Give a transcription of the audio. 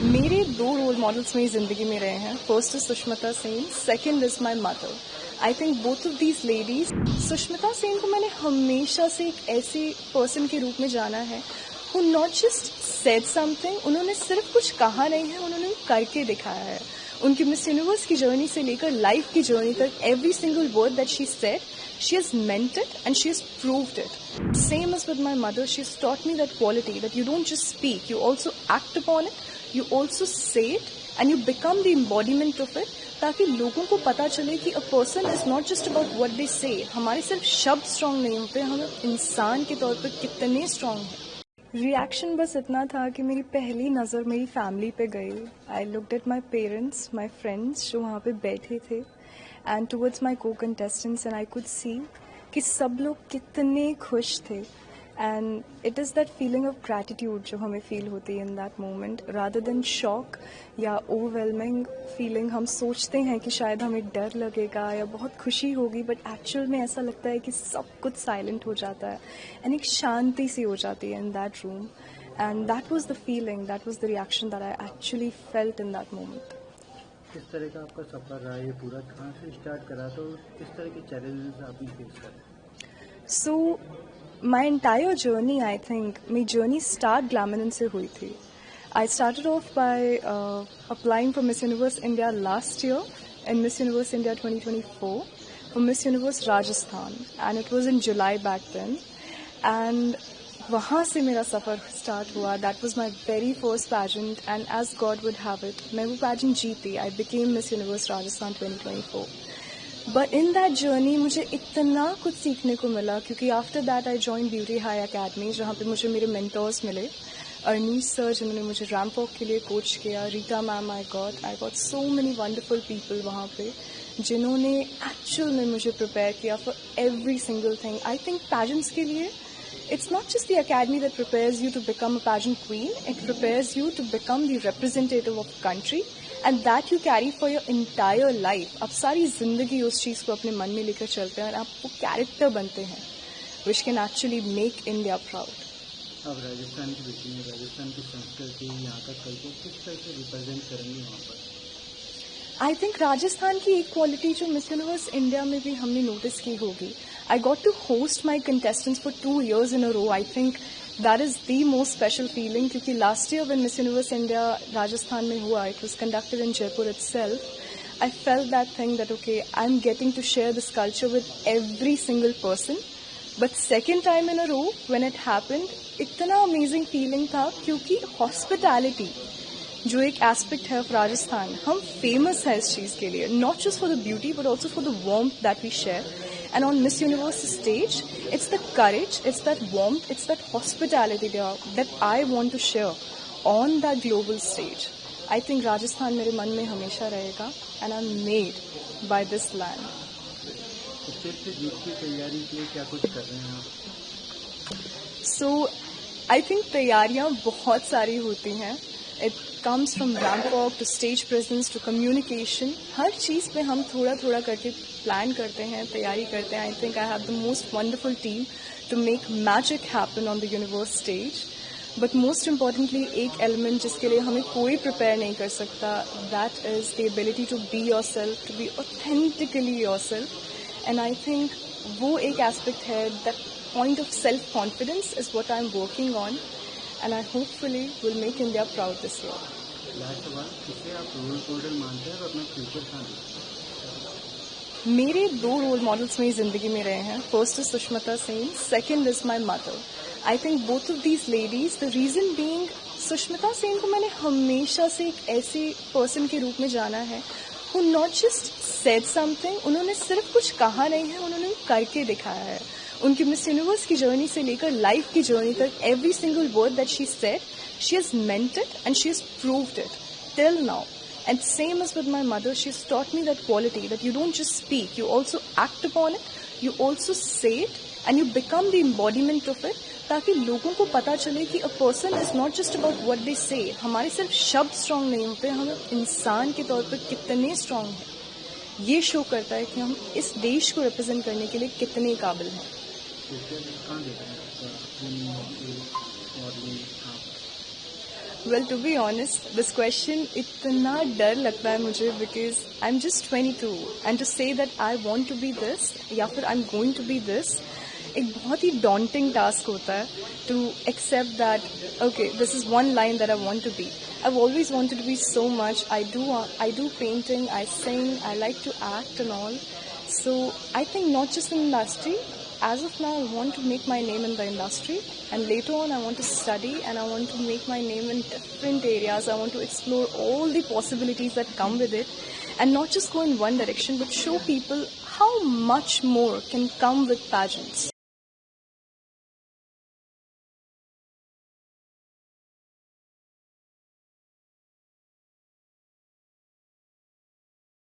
मेरे दो role models मेरी ज़िंदगी में रहे हैं. First is Sushmita Sen, second is my mother. I think both of these ladies. Sushmita Sen को मैंने हमेशा से एक ऐसे पर्सन के रूप में जाना है who not just said something, उन्होंने सिर्फ कुछ कहा नहीं है, उन्होंने करके दिखाया है. उनकी मिस यूनिवर्स की जर्नी से लेकर लाइफ की जर्नी तक every single word that she said, she has meant it and she has proved it. Same as with my mother, she has taught me that quality that you don't just speak, you also act upon it, you also say it and you become the embodiment of it, ताकि लोगों को पता चले कि a person is not just about what they say. हमारे सिर्फ शब्द strong नहीं होते, हम इंसान के तौर पर कितने स्ट्रांग हैं. रिएक्शन बस इतना था कि मेरी पहली नज़र मेरी फैमिली पे गई. I looked at my parents, my friends जो वहाँ पे बैठे थे, एंड टुवर्ड्स माई को contestants, and I could see कि सब लोग कितने खुश थे. And it is that feeling of gratitude जो हमें फील होती है in that moment, rather than shock या ओवरवेलमिंग फीलिंग. हम सोचते हैं कि शायद हमें डर लगेगा या बहुत खुशी होगी, बट एक्चुअल में ऐसा लगता है कि सब कुछ साइलेंट हो जाता है एंड एक शांति सी हो जाती है in that room. And that was the feeling, that was the reaction that I actually felt in that moment. किस तरह का आपका सफ़र रहा, ये पूरा कहाँ से स्टार्ट करा, तो किस तरह के चैलेंजेस आपने फेस करे? So, my entire journey, I think, my journey start Glamour से हुई थी. I started off by applying for Miss Universe India last year and Miss Universe India 2024 for Miss Universe Rajasthan, and it was in July back then. And वहाँ से मेरा सफ़र start हुआ. That was my very first pageant, and as God would have it, मैं वो pageant जीती. I became Miss Universe Rajasthan 2024. But in that journey मुझे इतना कुछ सीखने को मिला, क्योंकि after that I join beauty high academy, जहाँ पे मुझे मेरे मेंटर्स मिले. अरनीश सर जिन्होंने मुझे रैंप वॉक के लिए कोच किया, Rita ma'am, I got so many wonderful people वहाँ पे जिन्होंने एक्चुअल में मुझे प्रिपेयर किया for every single thing. I think pageants के लिए it's not just the academy that prepares you to become a pageant queen, it prepares you to become the representative of the country, and that you carry for your entire life. आप सारी जिंदगी उस चीज़ को अपने मन में लेकर चलते हैं और आप वो कैरेक्टर बनते हैं which can actually make India proud. अब राजस्थान की बेटी में राजस्थान की संस्कृति, यहाँ का कल्चर किस तरह से रिप्रेजेंट करेंगे वहाँ पर? आई थिंक राजस्थान की एक क्वालिटी जो मिस यूनिवर्स इंडिया में भी हमने नोटिस की होगी. I got to host my contestants for 2 years in a row. I think that is the most special feeling, क्योंकि last year when Miss Universe India Rajasthan में हुआ, it was conducted in Jaipur itself. I felt that thing that okay, I'm getting to share this culture with every single person. But second time in a row when it happened, इतना amazing feeling था, क्योंकि hospitality जो एक aspect है of Rajasthan, हम famous है इस चीज़ के लिए, not just for the beauty but also for the warmth that we share. And on Miss Universe stage, it's the courage, it's that warmth, it's that hospitality that I want to share on that global stage. I think Rajasthan मेरे मन में हमेशा रहेगा, and I'm made by this land. Stage पे जीत की तैयारी के लिए क्या कुछ कर रहे हैं आप? So, I think तैयारियाँ बहुत सारी होती हैं. It comes from ramp walk to stage presence to communication. हर चीज़ पे हम थोड़ा थोड़ा करके प्लान करते हैं, तैयारी करते हैं. I think I have the most wonderful team to make magic happen on the universe stage. But most importantly, एक element जिसके लिए हमें कोई prepare नहीं कर सकता, that is the ability to be yourself, to be authentically yourself. And I think वो एक aspect है, that point of self-confidence is what I'm working on. And I hopefully will make India proud this year. Last सवाल, किसे आप role model मानते हैं और अपना फ्यूचर कहाँ देखते हैं? मेरे दो रोल मॉडल्स मेरी ज़िंदगी में रहे हैं. First is Sushmita Sen, second is my mother. I think both of these ladies, the reason being, Sushmita Sen को मैंने हमेशा से एक ऐसे पर्सन के रूप में जाना है who not just said something, उन्होंने सिर्फ कुछ कहा नहीं है, उन्होंने करके दिखाया है. उनकी मिस यूनिवर्स की जर्नी से लेकर लाइफ की जर्नी तक every single word that she said, she has meant it and she has proved it till now. And same as with my mother, she has taught me that quality that you don't just speak, you also act upon it, you also say it and you become the embodiment of it, ताकि लोगों को पता चले कि a person is not just about what they say. हमारे सिर्फ शब्द strong नहीं होते, हम इंसान के तौर पर कितने स्ट्रांग हैं. ये शो करता है कि हम इस देश को रिप्रेजेंट करने के लिए कितने काबिल हैं. Well, to be honest, this question इतना डर लगता है मुझे because I'm just 22 and to say that I want to be this या फिर I'm going to be this एक बहुत ही daunting task होता है to accept that okay, this is one line that I want to be. I've always wanted to be so much. I do painting, I sing, I like to act and all. So I think not just in industry. As of now, I want to make my name in the industry, and later on I want to study and I want to make my name in different areas. I want to explore all the possibilities that come with it and not just go in one direction but show people how much more can come with pageants.